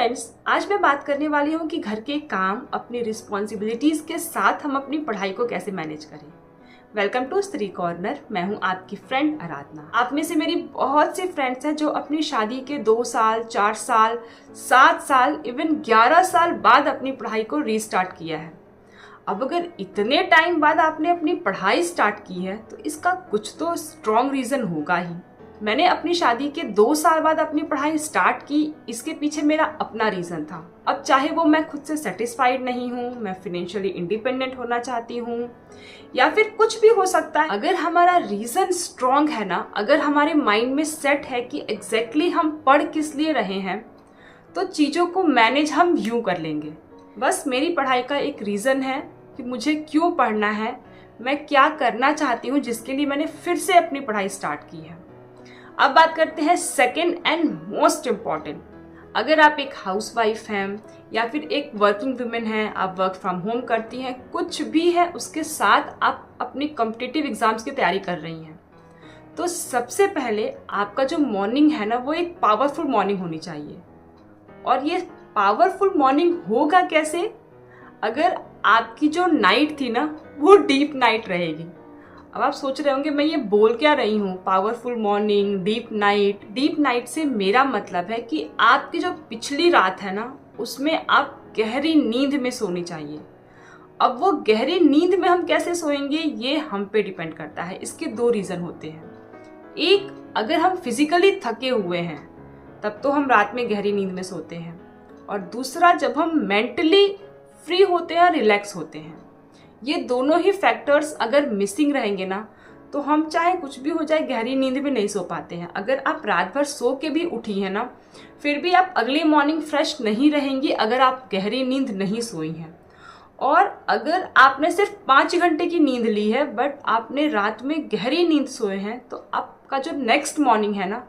Friends, आज मैं बात करने वाली हूँ कि घर के काम अपनी रिस्पॉन्सिबिलिटीज़ के साथ हम अपनी पढ़ाई को कैसे मैनेज करें। वेलकम टू स्त्री कॉर्नर। मैं हूँ आपकी फ्रेंड आराधना। आप में से मेरी बहुत सी फ्रेंड्स हैं जो अपनी शादी के 2 साल, 4 साल, 7 साल, इवन 11 साल बाद अपनी पढ़ाई को रीस्टार्ट किया है। अब अगर इतने टाइम बाद आपने अपनी पढ़ाई स्टार्ट की है तो इसका कुछ तो स्ट्रॉन्ग रीज़न होगा ही। मैंने अपनी शादी के 2 साल बाद अपनी पढ़ाई स्टार्ट की, इसके पीछे मेरा अपना रीज़न था। अब चाहे वो मैं खुद से सेटिस्फाइड नहीं हूँ, मैं फिनेंशियली इंडिपेंडेंट होना चाहती हूँ, या फिर कुछ भी हो सकता है। अगर हमारा रीज़न स्ट्रॉन्ग है ना, अगर हमारे माइंड में सेट है कि एग्जैक्टली हम पढ़ किस लिए रहे हैं, तो चीज़ों को मैनेज हम यूँ कर लेंगे। बस मेरी पढ़ाई का एक रीज़न है कि मुझे क्यों पढ़ना है, मैं क्या करना चाहती हूँ, जिसके लिए मैंने फिर से अपनी पढ़ाई स्टार्ट की है। अब बात करते हैं सेकेंड एंड मोस्ट इम्पॉर्टेंट। अगर आप एक हाउसवाइफ हैं या फिर एक वर्किंग वुमेन हैं, आप वर्क फ्रॉम होम करती हैं, कुछ भी है, उसके साथ आप अपनी कॉम्पिटिटिव एग्जाम्स की तैयारी कर रही हैं, तो सबसे पहले आपका जो मॉर्निंग है ना, वो एक पावरफुल मॉर्निंग होनी चाहिए। और ये पावरफुल मॉर्निंग होगा कैसे? अगर आपकी जो नाइट थी ना, वो डीप नाइट रहेगी। अब आप सोच रहे होंगे मैं ये बोल क्या रही हूँ, powerful morning, deep night. Deep night से मेरा मतलब है कि आपकी जो पिछली रात है ना, उसमें आप गहरी नींद में सोनी चाहिए। अब वो गहरी नींद में हम कैसे सोएंगे, ये हम पे डिपेंड करता है। इसके 2 रीज़न होते हैं। एक, अगर हम फिजिकली थके हुए हैं तब तो हम रात में गहरी नींद में सोते हैं, और दूसरा, जब हम मेंटली फ्री होते हैं, रिलैक्स होते हैं। ये दोनों ही फैक्टर्स अगर मिसिंग रहेंगे ना, तो हम चाहे कुछ भी हो जाए गहरी नींद में नहीं सो पाते हैं। अगर आप रात भर सो के भी उठी हैं ना, फिर भी आप अगली मॉर्निंग फ्रेश नहीं रहेंगी अगर आप गहरी नींद नहीं सोई हैं। और अगर आपने सिर्फ 5 घंटे की नींद ली है बट आपने रात में गहरी नींद सोए हैं, तो आपका जो नेक्स्ट मॉर्निंग है ना,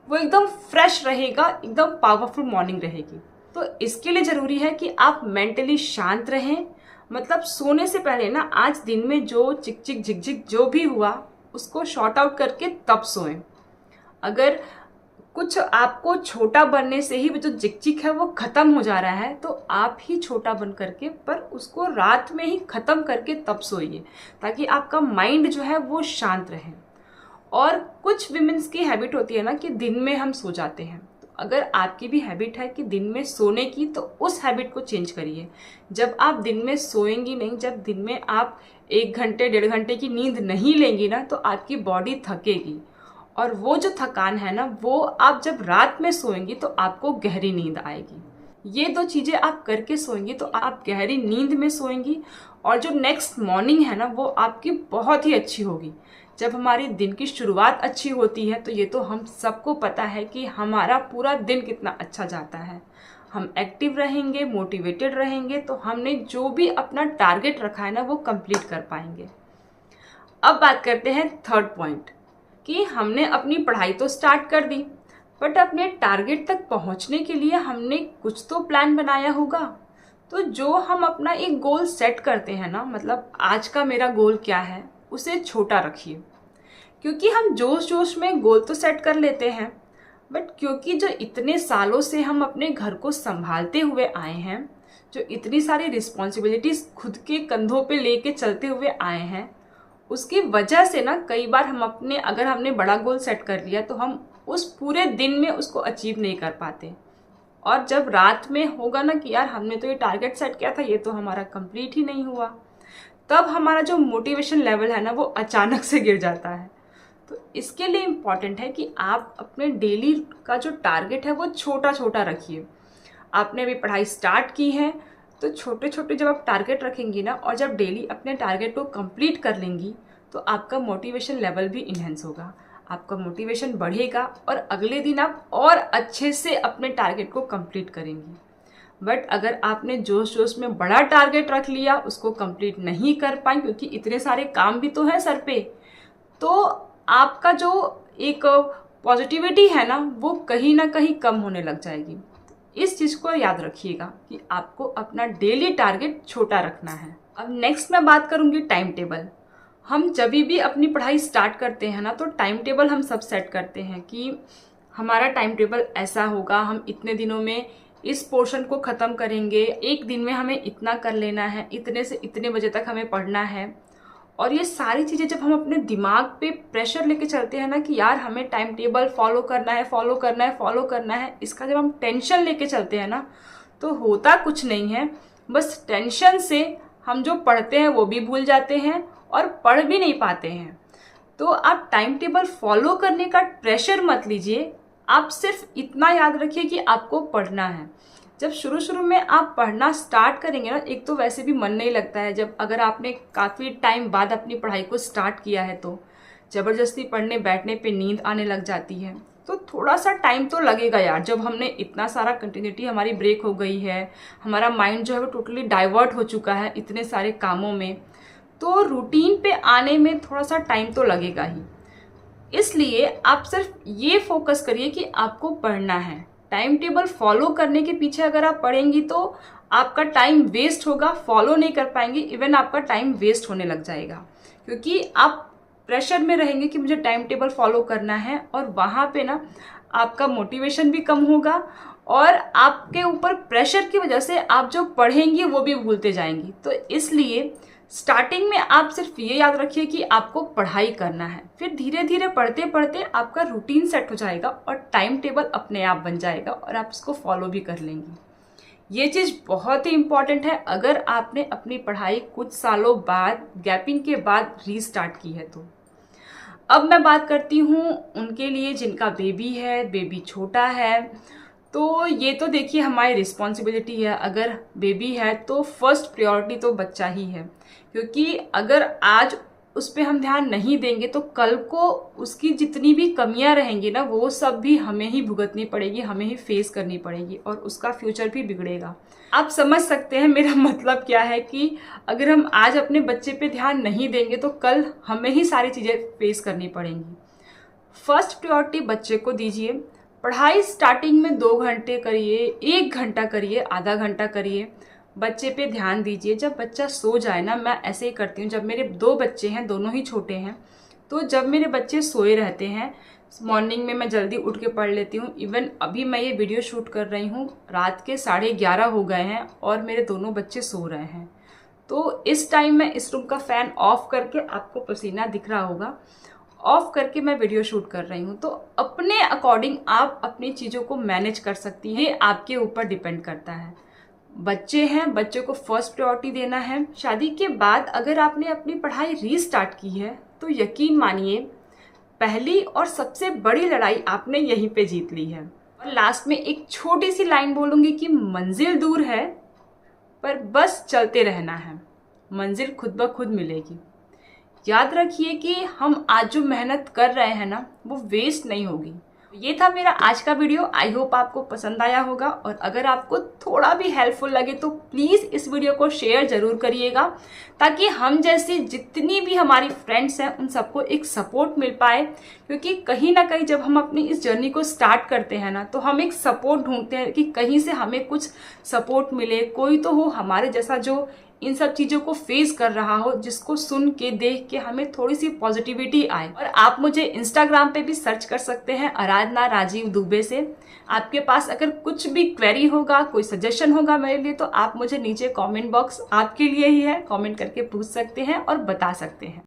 वो एकदम फ्रेश रहेगा, एकदम पावरफुल मॉर्निंग रहेगी। तो इसके लिए ज़रूरी है कि आप मेंटली शांत रहें। मतलब सोने से पहले ना, आज दिन में जो चिक चिक झिक झिक जो भी हुआ, उसको शॉर्ट आउट करके तब सोएं। अगर कुछ आपको छोटा बनने से ही जो चिक चिक है वो ख़त्म हो जा रहा है, तो आप ही छोटा बन करके पर उसको रात में ही ख़त्म करके तब सोइए, ताकि आपका माइंड जो है वो शांत रहे। और कुछ विमेंस की हैबिट होती है ना कि दिन में हम सो जाते हैं। अगर आपकी भी हैबिट है कि दिन में सोने की, तो उस हैबिट को चेंज करिए। जब आप दिन में सोएंगी नहीं, जब दिन में आप 1 घंटे 1.5 घंटे की नींद नहीं लेंगी ना, तो आपकी बॉडी थकेगी, और वो जो थकान है ना, वो आप जब रात में सोएंगी तो आपको गहरी नींद आएगी। ये 2 चीज़ें आप करके सोएंगी तो आप गहरी नींद में सोएंगी, और जो नेक्स्ट मॉर्निंग है ना, वो आपकी बहुत ही अच्छी होगी। जब हमारी दिन की शुरुआत अच्छी होती है, तो ये तो हम सबको पता है कि हमारा पूरा दिन कितना अच्छा जाता है। हम एक्टिव रहेंगे, मोटिवेटेड रहेंगे, तो हमने जो भी अपना टारगेट रखा है ना, वो कंप्लीट कर पाएंगे। अब बात करते हैं थर्ड पॉइंट, कि हमने अपनी पढ़ाई तो स्टार्ट कर दी, बट अपने टारगेट तक पहुंचने के लिए हमने कुछ तो प्लान बनाया होगा। तो जो हम अपना एक गोल सेट करते हैं ना, मतलब आज का मेरा गोल क्या है, उसे छोटा रखिए। क्योंकि हम जोश जोश में गोल तो सेट कर लेते हैं, बट क्योंकि जो इतने सालों से हम अपने घर को संभालते हुए आए हैं, जो इतनी सारी रिस्पॉन्सिबिलिटीज़ खुद के कंधों पे लेके चलते हुए आए हैं, उसकी वजह से ना कई बार हम अगर हमने बड़ा गोल सेट कर लिया, तो हम उस पूरे दिन में उसको अचीव नहीं कर पाते। और जब रात में होगा ना कि यार हमने तो ये टारगेट सेट किया था, ये तो हमारा कंप्लीट ही नहीं हुआ, तब हमारा जो मोटिवेशन लेवल है ना, वो अचानक से गिर जाता है। तो इसके लिए इम्पॉर्टेंट है कि आप अपने डेली का जो टारगेट है वो छोटा छोटा रखिए। आपने अभी पढ़ाई स्टार्ट की है, तो छोटे छोटे जब आप टारगेट रखेंगी ना, और जब डेली अपने टारगेट को कंप्लीट कर लेंगी, तो आपका मोटिवेशन लेवल भी इन्हेंस होगा, आपका मोटिवेशन बढ़ेगा, और अगले दिन आप और अच्छे से अपने टारगेट को कंप्लीट करेंगी। बट अगर आपने जोश जोश में बड़ा टारगेट रख लिया, उसको कंप्लीट नहीं कर पाए क्योंकि इतने सारे काम भी तो है सर पे, तो आपका जो एक पॉजिटिविटी है ना, वो कहीं ना कहीं कम होने लग जाएगी। इस चीज़ को याद रखिएगा कि आपको अपना डेली टारगेट छोटा रखना है। अब नेक्स्ट मैं बात करूँगी टाइम टेबल। हम जब भी अपनी पढ़ाई स्टार्ट करते हैं ना, तो टाइम टेबल हम सब सेट करते हैं कि हमारा टाइम टेबल ऐसा होगा, हम इतने दिनों में इस पोर्शन को ख़त्म करेंगे, एक दिन में हमें इतना कर लेना है, इतने से इतने बजे तक हमें पढ़ना है। और ये सारी चीज़ें जब हम अपने दिमाग पे प्रेशर लेके चलते हैं ना कि यार हमें टाइम टेबल फॉलो करना है, फॉलो करना है, फॉलो करना है, इसका जब हम टेंशन लेके चलते हैं ना तो होता कुछ नहीं है। बस टेंशन से हम जो पढ़ते हैं वो भी भूल जाते हैं और पढ़ भी नहीं पाते हैं। तो आप टाइम टेबल फॉलो करने का प्रेशर मत लीजिए, आप सिर्फ इतना याद रखिए कि आपको पढ़ना है। जब शुरू शुरू में आप पढ़ना स्टार्ट करेंगे ना, एक तो वैसे भी मन नहीं लगता है, जब अगर आपने काफ़ी टाइम बाद अपनी पढ़ाई को स्टार्ट किया है तो ज़बरदस्ती पढ़ने बैठने पे नींद आने लग जाती है। तो थोड़ा सा टाइम तो लगेगा यार, जब हमने इतना सारा कंटिन्यूटी हमारी ब्रेक हो गई है, हमारा माइंड जो है वो टोटली डाइवर्ट हो चुका है इतने सारे कामों में, तो रूटीन पे आने में थोड़ा सा टाइम तो लगेगा ही। इसलिए आप सिर्फ ये फोकस करिए कि आपको पढ़ना है। टाइम टेबल फॉलो करने के पीछे अगर आप पढ़ेंगी तो आपका टाइम वेस्ट होगा, फॉलो नहीं कर पाएंगी, इवन आपका टाइम वेस्ट होने लग जाएगा, क्योंकि आप प्रेशर में रहेंगे कि मुझे टाइम टेबल फॉलो करना है, और वहाँ पे ना आपका मोटिवेशन भी कम होगा और आपके ऊपर प्रेशर की वजह से आप जो पढ़ेंगी वो भी भूलते जाएंगी। तो इसलिए स्टार्टिंग में आप सिर्फ ये याद रखिए कि आपको पढ़ाई करना है, फिर धीरे धीरे पढ़ते पढ़ते आपका रूटीन सेट हो जाएगा और टाइम टेबल अपने आप बन जाएगा और आप इसको फॉलो भी कर लेंगी। ये चीज़ बहुत ही इम्पॉर्टेंट है अगर आपने अपनी पढ़ाई कुछ सालों बाद गैपिंग के बाद रीस्टार्ट की है तो। अब मैं बात करती हूँ उनके लिए जिनका बेबी है, बेबी छोटा है। तो ये तो देखिए हमारी रिस्पॉन्सिबिलिटी है, अगर बेबी है तो फर्स्ट प्रायोरिटी तो बच्चा ही है, क्योंकि अगर आज उस पर हम ध्यान नहीं देंगे तो कल को उसकी जितनी भी कमियां रहेंगी ना वो सब भी हमें ही भुगतनी पड़ेगी, हमें ही फेस करनी पड़ेगी और उसका फ्यूचर भी बिगड़ेगा। आप समझ सकते हैं मेरा मतलब क्या है कि अगर हम आज अपने बच्चे पे ध्यान नहीं देंगे तो कल हमें ही सारी चीज़ें फेस करनी पड़ेंगी। फर्स्ट प्रायोरिटी बच्चे को दीजिए। पढ़ाई स्टार्टिंग में 2 घंटे करिए, 1 घंटा करिए, आधा घंटा करिए, बच्चे पे ध्यान दीजिए। जब बच्चा सो जाए ना, मैं ऐसे ही करती हूँ, जब मेरे 2 बच्चे हैं, दोनों ही छोटे हैं, तो जब मेरे बच्चे सोए रहते हैं मॉर्निंग में मैं जल्दी उठ के पढ़ लेती हूँ। इवन अभी मैं ये वीडियो शूट कर रही हूँ, रात के 11:30 हो गए हैं और मेरे दोनों बच्चे सो रहे हैं। तो इस टाइम मैं इस रूम का फ़ैन ऑफ करके, आपको पसीना दिख रहा होगा, ऑफ करके मैं वीडियो शूट कर रही हूँ। तो अपने अकॉर्डिंग आप अपनी चीज़ों को मैनेज कर सकती हैं, ये आपके ऊपर डिपेंड करता है। बच्चे हैं, बच्चे को फर्स्ट प्रायोरिटी देना है। शादी के बाद अगर आपने अपनी पढ़ाई रीस्टार्ट की है तो यकीन मानिए पहली और सबसे बड़ी लड़ाई आपने यहीं पे जीत ली है। और लास्ट में एक छोटी सी लाइन बोलूँगी कि मंजिल दूर है पर बस चलते रहना है, मंजिल खुद ब खुद मिलेगी। याद रखिए कि हम आज जो मेहनत कर रहे हैं ना वो वेस्ट नहीं होगी। ये था मेरा आज का वीडियो, आई होप आपको पसंद आया होगा, और अगर आपको थोड़ा भी हेल्पफुल लगे तो प्लीज़ इस वीडियो को शेयर ज़रूर करिएगा, ताकि हम जैसी जितनी भी हमारी फ्रेंड्स हैं उन सबको एक सपोर्ट मिल पाए। क्योंकि कहीं ना कहीं जब हम अपनी इस जर्नी को स्टार्ट करते हैं ना तो हम एक सपोर्ट ढूंढते हैं कि कहीं से हमें कुछ सपोर्ट मिले, कोई तो हो हमारे जैसा जो इन सब चीज़ों को फेस कर रहा हो, जिसको सुन के देख के हमें थोड़ी सी पॉजिटिविटी आए। और आप मुझे इंस्टाग्राम पे भी सर्च कर सकते हैं आराधना राजीव दुबे से। आपके पास अगर कुछ भी क्वेरी होगा, कोई सजेशन होगा मेरे लिए, तो आप मुझे नीचे कमेंट बॉक्स आपके लिए ही है, कमेंट करके पूछ सकते हैं और बता सकते हैं।